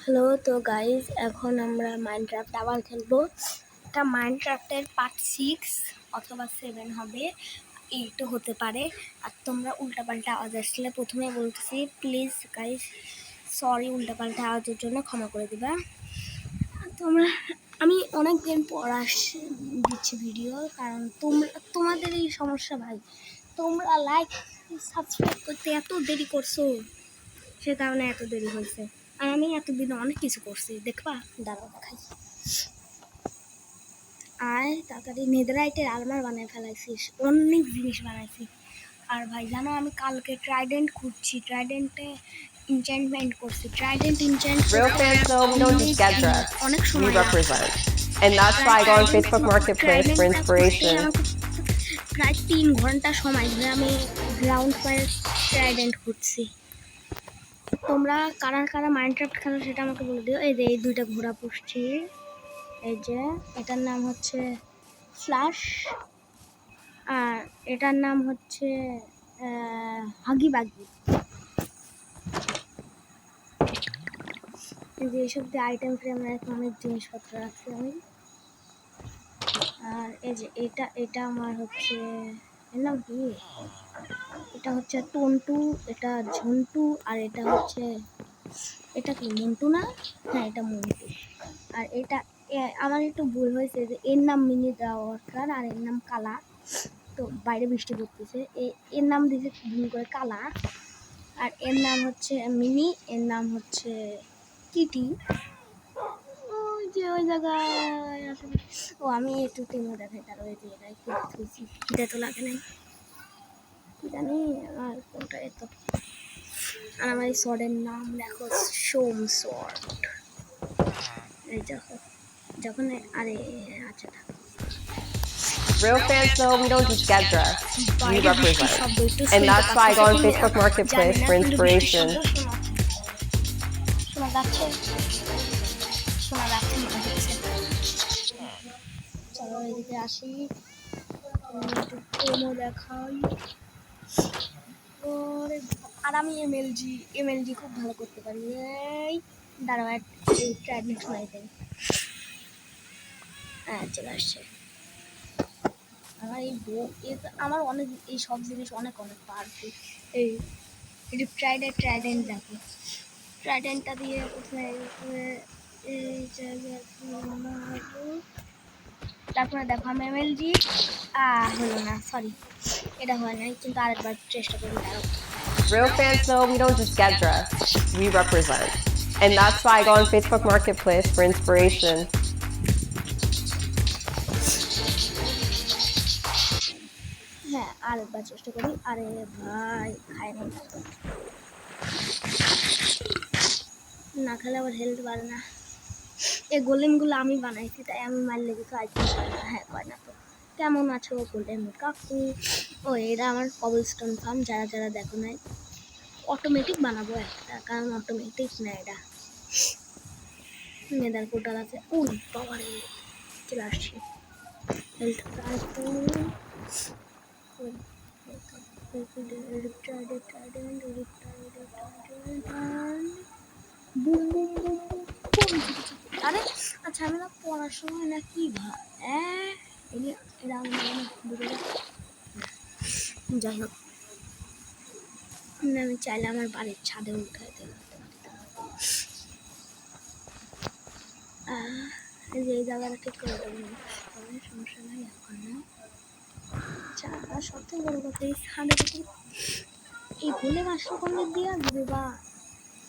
Hello, তো guys এখন আমরা মাইনক্রাফট আবার খেলবো। এটা মাইনক্রাফটের পার্ট 6 অথবা 7 হবে, 8ও হতে পারে। আর তোমরা উল্টাপাল্টা আওয়াজ আসলে প্রথমে বলতেছি প্লিজ গাইজ সরি, উল্টাপাল্টা আওয়াজের জন্য ক্ষমা করে দিবা। তোমরা আমি অনেক দিন পর দিচ্ছি ভিডিও, কারণ তোমাদের এই সমস্যা ভাই, তোমরা লাইক সাবস্ক্রাইব করতে এত দেরি করছো, সে কারণে এত দেরি হয়েছে। আর আমি এতদিন অনেক কিছু করছি, দেখবা দাঁড়াও দেখাই। আর তাড়াতাড়ি নেদারাইটের আলমার বানিয়ে ফেলাইছিস, অনেক জিনিস বানাইছি। আর ভাই জানো, আমি কালকে ট্রাইডেন্ট খুঁজছি, ট্রাইডেন্টে ইনচ্যান্টমেন্ট করছি, Trident ইনচ্যান্ট Real fans know we don't just get dressed, অনেক we সময় represent. And that's why I go on Facebook Marketplace for inspiration. প্রায় 3 ঘন্টা সময় ধরে আমি গ্রাউন্ড ফায়ার ট্রাইডেন্ট খুঁজছি। তোমরা কারা কারা মাইনক্রাফট খেলো সেটা আমাকে বলে দিও। এই যে এই দুইটা ঘোড়া পুষছি, এই যে এটার নাম হচ্ছে ফ্ল্যাশ, আর এটার নাম হচ্ছে হাগি বাগি। এই যে এইসব দিয়ে আইটেম ফ্রেম রাখি, অনেক জিনিসপত্র রাখছি আমি। আর এই যে এটা আমার হচ্ছে, এর নাম কি, এটা হচ্ছে টন্টু, এটা ঝন্টু, আর এটা হচ্ছে, এটা কি মন্টু না? হ্যাঁ, এটা মন্টু। আর এটা আমার একটু ভুল হয়েছে যে এর নাম মিনি দেওয়া দরকার, আর এর নাম কালা। তো বাইরে বৃষ্টি পড়তেছে, এর নাম দিয়েছে ভুল করে কালা, আর এর নাম হচ্ছে মিনি, এর নাম হচ্ছে কিটি। ওই যে ওই জায়গায় আসলে, ও আমি একটু টেমো দেখাই, তার ওই যে এটা কিটা তো লাগে নাই, কি জানি আর কোনটা এত। আর আমার এই শর্টের নাম দেখো, সোম শর্ট। এই দেখো যখন, আরে আচ্ছা থাক। Real fans know we don't just get dressed, we represent. And that's why I go on Facebook Marketplace for inspiration. শোনা যাচ্ছে, শোনা যাচ্ছে মনে হচ্ছে। চলো এদিকে আসি, একটু ডেমো দেখাই। আর আমি এমএলজি খুব ভালো করতে পারি। এই দাঁড়াও, এই ট্রাইডেন্ট শোনাই দেয়। হ্যাঁ চলে আসছে। আমার এই আমার অনেক এই সব জিনিস অনেক পাওয়ারফুল। এই ট্রাইডেন্ট দেখো, ট্রাইডেন্টটা দিয়ে প্রথমে এই জায়গায় তারপরে দেখো আমি এমএলজি হলো না, সরি এটা হয় নাই, কিন্তু আরেকবার চেষ্টা করি। দাঁড়াও, Real fans know we don't just get dressed, we represent. And that's why I go on Facebook Marketplace for inspiration. হ্যাঁ আরেকবার চেষ্টা করি। আরে ভাই খাই না খেলে আবার হেলথ বাড়ে না। এই গোলেমগুলো আমি বানাইছি, তাই আমি মারলে কিছু আইটেম পাই না। হ্যাঁ কয় না তো। কেমন আছো গোলেম কাকু? ও এরা আমার কবলস্টোন ফার্ম, যারা যারা দেখো নাই, অটোমেটিক বানাবো একটা, কারণ অটোমেটিক না এটা। নেদার পোর্টাল আছে। ওই বাবারে চলে আসছি। হেলথ আরে আচ্ছা, আমি না পড়ার সময় না কি ভাই, যাই হোক, আমি চাইলে আমার বাড়ির ছাদে উঠাই দিতে এই যে এই জায়গাটা ঠিক করে দেবেন, সমস্যা নাই এখন না। আচ্ছা, আর সবথেকে বড় কথা, এই ছাদে এই গোলে মাসটা করলে দিয়া দিবে বা।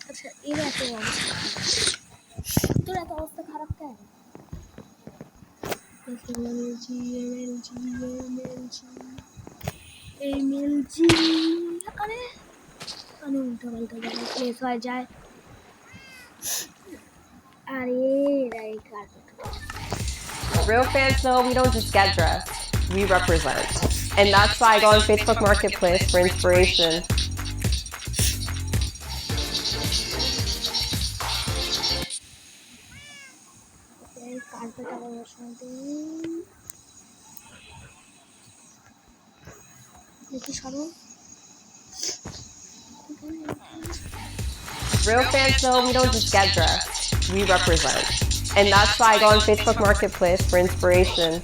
আচ্ছা এর এত অবস্থা, তোর এত অবস্থা খারাপ কেন? এমএলজি আরে আমি উল্টা পাল্টা জায়গায় প্লেস হয়ে যায়। আরে এই carpet. Real fans know we don't just get dressed, we represent. And that's why I go on Facebook Marketplace for inspiration. Carpet আবার বসাতে দেখি সরো। Real fans know we don't just get dressed, we represent. And that's why I go on Facebook Marketplace for inspiration.